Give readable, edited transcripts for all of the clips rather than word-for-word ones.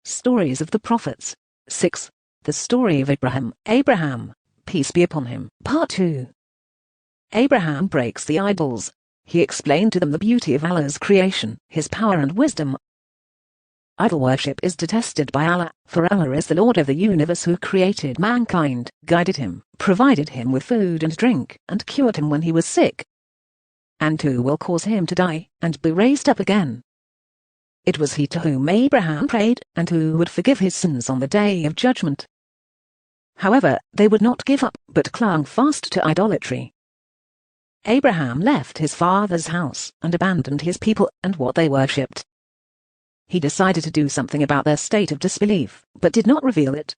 Stories of the Prophets. 6. The Story of Ibrahim. Abraham, peace be upon him. Part 2. Abraham breaks the idols. He explained to them the beauty of Allah's creation, His power and wisdom. Idol worship is detested by Allah, for Allah is the Lord of the universe who created mankind, guided him, provided him with food and drink, and cured him when he was sick, and who will cause him to die, and be raised up again. It was He to whom Abraham prayed, and who would forgive his sins on the day of judgment. However, they would not give up, but clung fast to idolatry. Abraham left his father's house, and abandoned his people and what they worshipped. He decided to do something about their state of disbelief, but did not reveal it.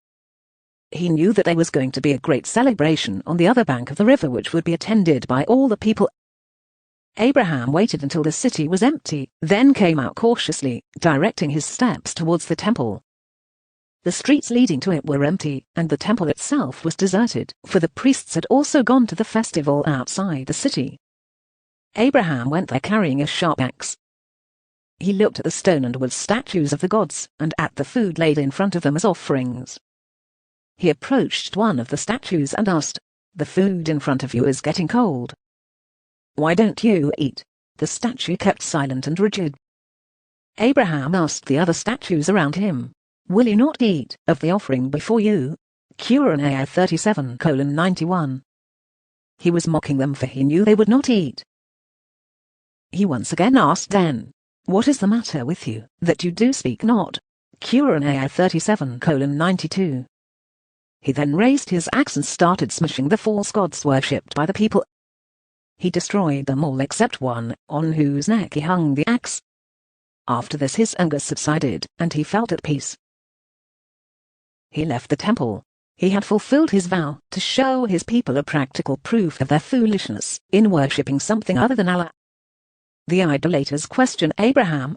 He knew that there was going to be a great celebration on the other bank of the river which would be attended by all the people. Abraham waited until the city was empty, then came out cautiously, directing his steps towards the temple. The streets leading to it were empty, and the temple itself was deserted, for the priests had also gone to the festival outside the city. Abraham went there carrying a sharp axe. He looked at the stone and wood statues of the gods, and at the food laid in front of them as offerings. He approached one of the statues and asked, "The food in front of you is getting cold. Why don't you eat?" The statue kept silent and rigid. Abraham asked the other statues around him, "Will you not eat of the offering before you?" Quran 37:91. He was mocking them, for he knew they would not eat. He once again asked then, "What is the matter with you, that you do speak not?" Quran 37:92. He then raised his axe and started smashing the false gods worshipped by the people. He destroyed them all except one, on whose neck he hung the axe. After this his anger subsided, and he felt at peace. He left the temple. He had fulfilled his vow to show his people a practical proof of their foolishness in worshipping something other than Allah. The idolaters questioned Abraham.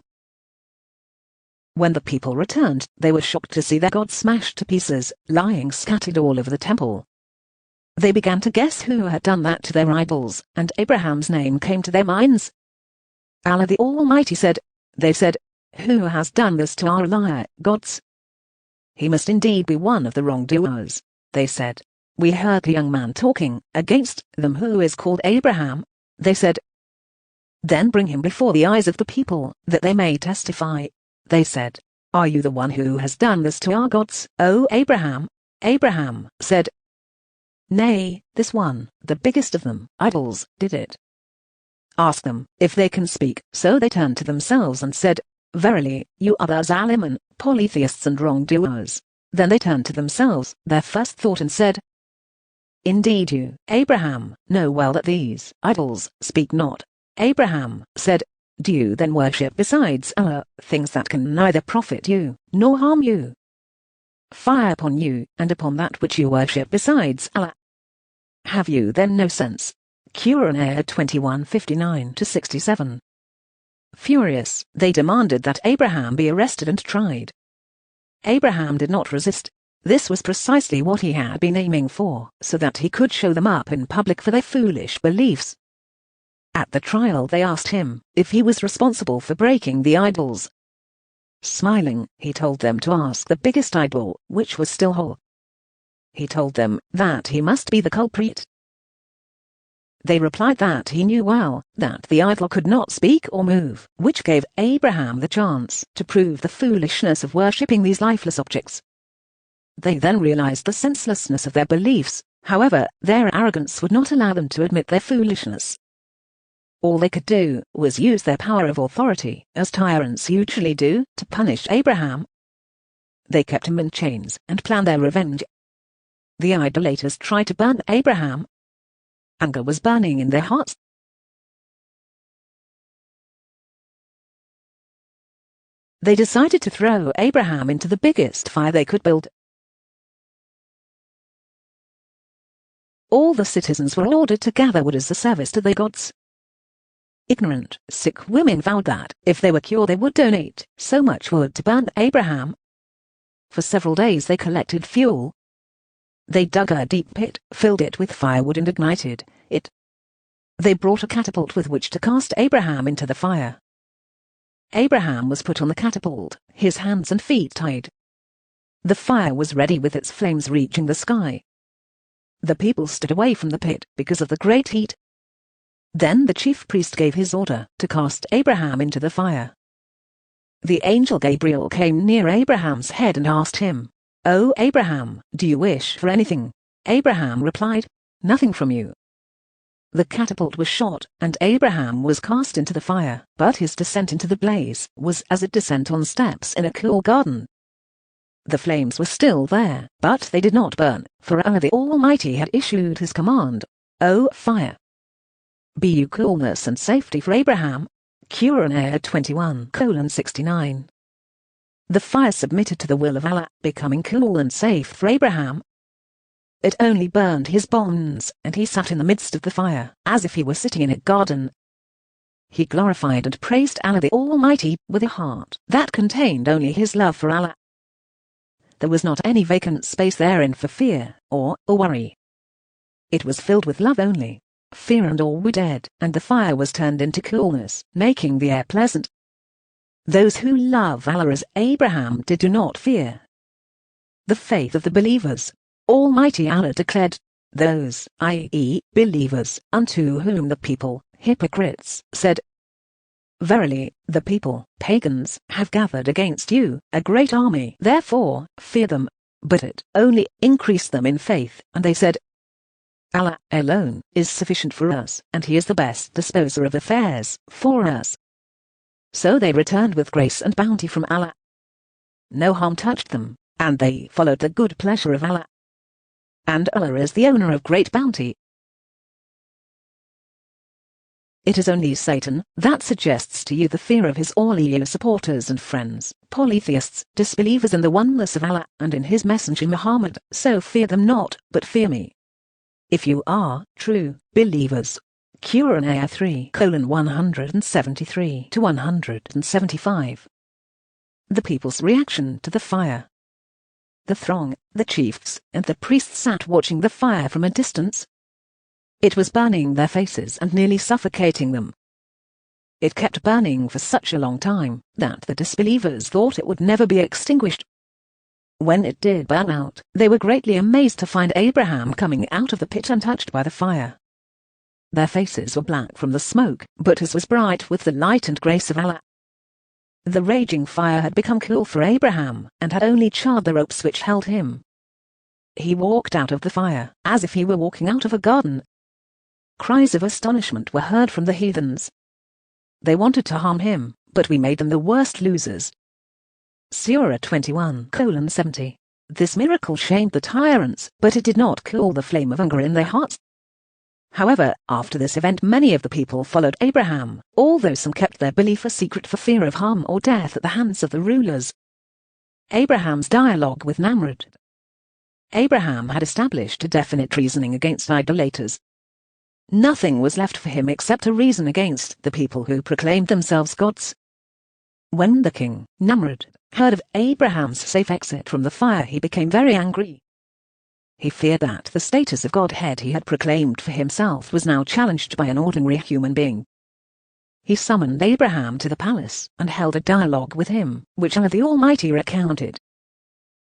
When the people returned, they were shocked to see their God smashed to pieces, lying scattered all over the temple. They began to guess who had done that to their idols, and Abraham's name came to their minds. Allah the Almighty said, they said, "Who has done this to our Allaah gods? He must indeed be one of the wrongdoers." They said, "We heard the young man talking against them who is called Abraham." They said, "Then bring him before the eyes of the people, that they may testify." They said, "Are you the one who has done this to our gods, O Abraham?" Abraham said, "Nay, this one, the biggest of them, idols, did it. Ask them if they can speak." So they turned to themselves and said, "Verily, you are the Zalimun, polytheists and wrongdoers." Then they turned to themselves, their first thought, and said, "Indeed you, Abraham, know well that these idols speak not." Abraham said, "Do you then worship besides Allah things that can neither profit you nor harm you? Fire upon you and upon that which you worship besides Allah. Have you then no sense?" Quran 21:59-67. Furious, they demanded that Abraham be arrested and tried. Abraham did not resist. This was precisely what he had been aiming for, so that he could show them up in public for their foolish beliefs. At the trial they asked him if he was responsible for breaking the idols. Smiling, he told them to ask the biggest idol, which was still whole. He told them that he must be the culprit. They replied that he knew well that the idol could not speak or move, which gave Abraham the chance to prove the foolishness of worshipping these lifeless objects. They then realized the senselessness of their beliefs. However, their arrogance would not allow them to admit their foolishness. All they could do was use their power of authority, as tyrants usually do, to punish Abraham. They kept him in chains and planned their revenge. The idolaters tried to burn Abraham. Anger was burning in their hearts. They decided to throw Abraham into the biggest fire they could build. All the citizens were ordered to gather wood as a service to their gods. Ignorant, sick women vowed that, if they were cured, they would donate so much wood to burn Abraham. For several days they collected fuel. They dug a deep pit, filled it with firewood and ignited it. They brought a catapult with which to cast Abraham into the fire. Abraham was put on the catapult, his hands and feet tied, The fire was ready with its flames reaching the sky. The people stood away from the pit because of the great heat. Then the chief priest gave his order to cast Abraham into the fire. The angel Gabriel came near Abraham's head and asked him, "O Abraham, do you wish for anything?" Abraham replied, "Nothing from you." The catapult was shot, and Abraham was cast into the fire, but his descent into the blaze was as a descent on steps in a cool garden. The flames were still there, but they did not burn, for Allah the Almighty had issued his command, "O fire, be you coolness and safety for Abraham." Quran 21:69. The fire submitted to the will of Allah, becoming cool and safe for Abraham. It only burned his bonds, and he sat in the midst of the fire, as if he were sitting in a garden. He glorified and praised Allah the Almighty with a heart that contained only his love for Allah. There was not any vacant space therein for fear or worry. It was filled with love only. Fear and awe were dead, and the fire was turned into coolness, making the air pleasant. Those who love Allah as Abraham did do not fear. The faith of the believers. Almighty Allah declared, "Those, i.e., believers, unto whom the people, hypocrites, said, Verily, the people, pagans, have gathered against you a great army, therefore, fear them." But it only increased them in faith, and they said, "Allah alone is sufficient for us, and He is the best disposer of affairs for us." So they returned with grace and bounty from Allah. No harm touched them, and they followed the good pleasure of Allah. And Allah is the owner of great bounty. It is only Satan that suggests to you the fear of his all you supporters and friends, polytheists, disbelievers in the oneness of Allah and in his messenger Muhammad, so fear them not, but fear me, if you are true believers. Quran 3:173-175. The people's reaction to the fire. The throng, the chiefs, and the priests sat watching the fire from a distance. It was burning their faces and nearly suffocating them. It kept burning for such a long time that the disbelievers thought it would never be extinguished. When it did burn out, they were greatly amazed to find Abraham coming out of the pit untouched by the fire. Their faces were black from the smoke, but his was bright with the light and grace of Allah. The raging fire had become cool for Abraham, and had only charred the ropes which held him. He walked out of the fire, as if he were walking out of a garden. Cries of astonishment were heard from the heathens. They wanted to harm him, but we made them the worst losers. Surah 21:70. This miracle shamed the tyrants, but it did not cool the flame of anger in their hearts. However, after this event many of the people followed Abraham, although some kept their belief a secret for fear of harm or death at the hands of the rulers. Abraham's dialogue with Namrod. Abraham had established a definite reasoning against idolaters. Nothing was left for him except a reason against the people who proclaimed themselves gods. When the king, Namrod, heard of Abraham's safe exit from the fire, he became very angry. He feared that the status of Godhead he had proclaimed for himself was now challenged by an ordinary human being. He summoned Abraham to the palace and held a dialogue with him, which Allah the Almighty recounted.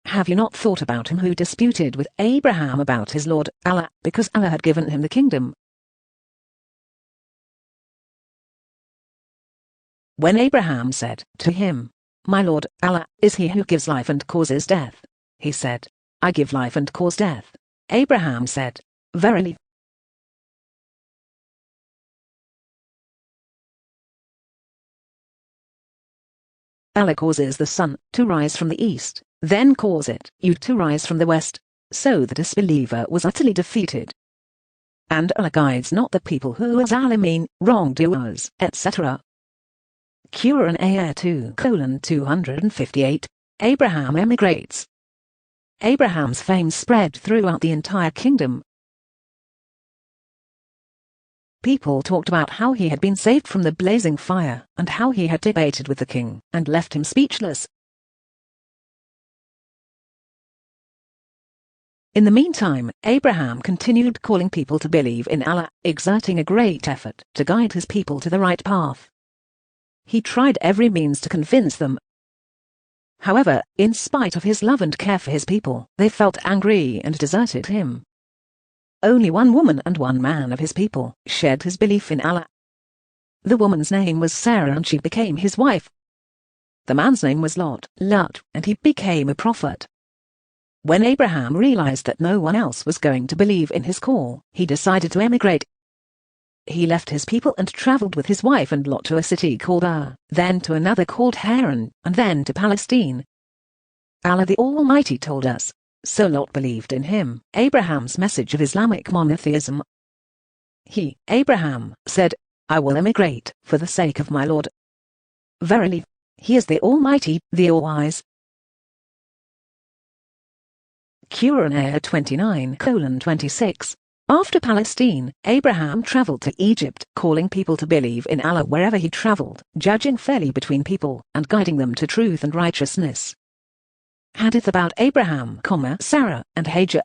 Have you not thought about him who disputed with Abraham about his Lord, Allah, because Allah had given him the kingdom? When Abraham said to him, "My Lord, Allah, is he who gives life and causes death," he said, "I give life and cause death." Abraham said, "Verily, Allah causes the sun to rise from the east, then cause it you to rise from the west." So the disbeliever was utterly defeated. And Allah guides not the people who are zalimeen, wrongdoers, etc. Quran 2:258. Abraham emigrates. Abraham's fame spread throughout the entire kingdom. People talked about how he had been saved from the blazing fire, and how he had debated with the king, and left him speechless. In the meantime, Abraham continued calling people to believe in Allah, exerting a great effort to guide his people to the right path. He tried every means to convince them. However, in spite of his love and care for his people, they felt angry and deserted him. Only one woman and one man of his people shared his belief in Allah. The woman's name was Sarah and she became his wife. The man's name was Lot, and he became a prophet. When Abraham realized that no one else was going to believe in his call, he decided to emigrate. He left his people and traveled with his wife and Lot to a city called Ur, then to another called Haran, and then to Palestine. Allah the Almighty told us, so Lot believed in him, Abraham's message of Islamic monotheism. He, Abraham, said, I will emigrate, for the sake of my Lord. Verily, He is the Almighty, the All-Wise. Quran 29:26. After Palestine, Abraham traveled to Egypt, calling people to believe in Allah wherever he traveled, judging fairly between people, and guiding them to truth and righteousness. Hadith about Abraham, Sarah, and Hajar.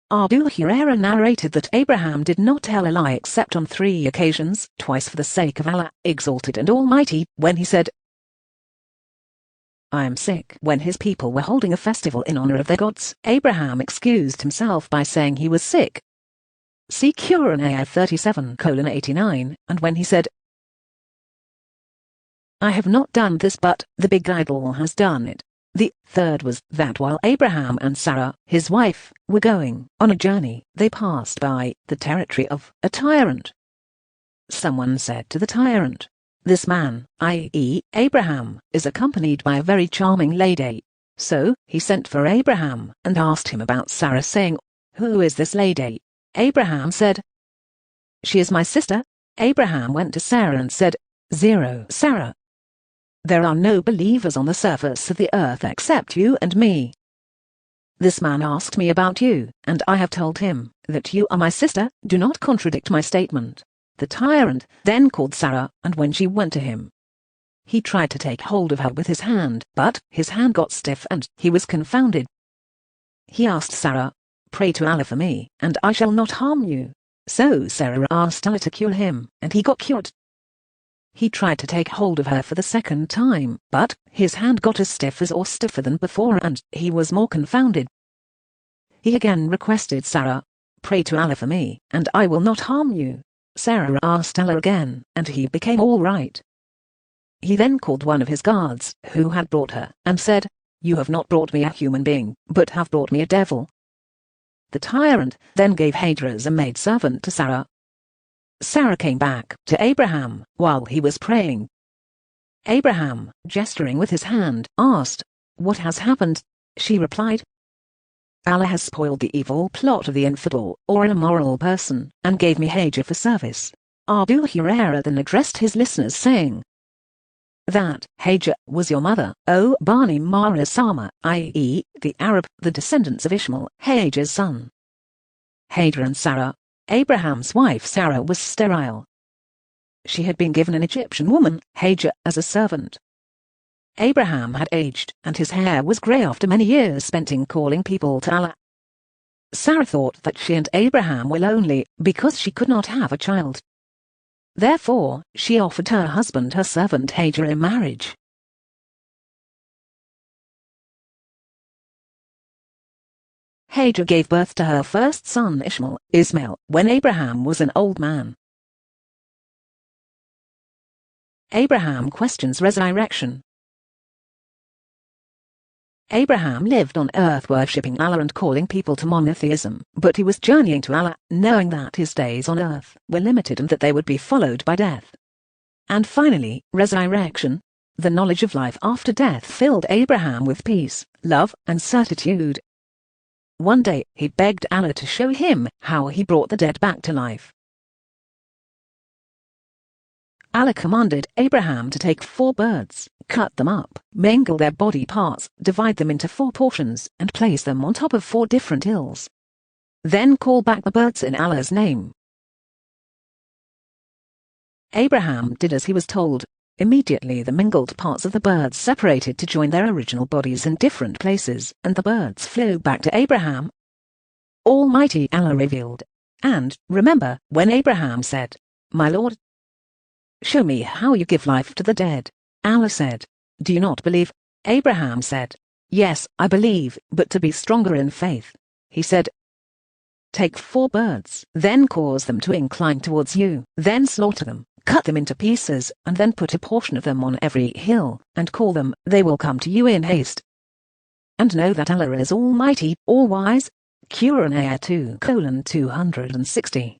Abu Hurairah narrated that Abraham did not tell a lie except on 3 occasions, twice for the sake of Allah, exalted and almighty, when he said, I am sick. When his people were holding a festival in honor of their gods, Abraham excused himself by saying he was sick. See Quran 37:89, and when he said, I have not done this but the big idol has done it. The third was that while Abraham and Sarah, his wife, were going on a journey, they passed by the territory of a tyrant. Someone said to the tyrant, this man, i.e., Abraham, is accompanied by a very charming lady. So, he sent for Abraham and asked him about Sarah, saying, Who is this lady? Abraham said, She is my sister. Abraham went to Sarah and said, 0 Sarah. There are no believers on the surface of the earth except you and me. This man asked me about you, and I have told him that you are my sister. Do not contradict my statement. The tyrant then called Sarah, and when she went to him, he tried to take hold of her with his hand, but his hand got stiff and he was confounded. He asked Sarah, Pray to Allah for me, and I shall not harm you. So Sarah asked Allah to cure him, and he got cured. He tried to take hold of her for the second time, but his hand got as stiff as or stiffer than before and he was more confounded. He again requested Sarah, Pray to Allah for me, and I will not harm you. Sarah asked Allah again, and he became all right. He then called one of his guards, who had brought her, and said, You have not brought me a human being, but have brought me a devil. The tyrant then gave Hajar as a maidservant to Sarah. Sarah came back to Abraham while he was praying. Abraham, gesturing with his hand, asked, What has happened? She replied, Allah has spoiled the evil plot of the infidel or an immoral person, and gave me Hajar for service. Abu Hurairah then addressed his listeners saying, That Hajar was your mother, O Bani Marasama, i.e., the Arab, the descendants of Ishmael, Hajar's son. Hajar and Sarah, Abraham's wife Sarah was sterile. She had been given an Egyptian woman, Hajar, as a servant. Abraham had aged, and his hair was grey after many years spent in calling people to Allah. Sarah thought that she and Abraham were lonely because she could not have a child. Therefore, she offered her husband her servant Hajar in marriage. Hajar gave birth to her first son Ishmael, when Abraham was an old man. Abraham questions resurrection. Abraham lived on earth worshipping Allah and calling people to monotheism, but he was journeying to Allah, knowing that his days on earth were limited and that they would be followed by death. And finally, resurrection. The knowledge of life after death filled Abraham with peace, love, and certitude. One day, he begged Allah to show him how he brought the dead back to life. Allah commanded Abraham to take 4 birds, cut them up, mingle their body parts, divide them into 4 portions, and place them on top of 4 different hills. Then call back the birds in Allah's name. Abraham did as he was told. Immediately the mingled parts of the birds separated to join their original bodies in different places, and the birds flew back to Abraham. Almighty Allah revealed, and remember when Abraham said, My Lord, show me how you give life to the dead. Allah said, Do you not believe? Abraham said, Yes, I believe, but to be stronger in faith. He said, Take 4 birds, then cause them to incline towards you, then slaughter them, cut them into pieces, and then put a portion of them on every hill, and call them, they will come to you in haste. And know that Allah is Almighty, All-Wise. Quran Ayah 2:260.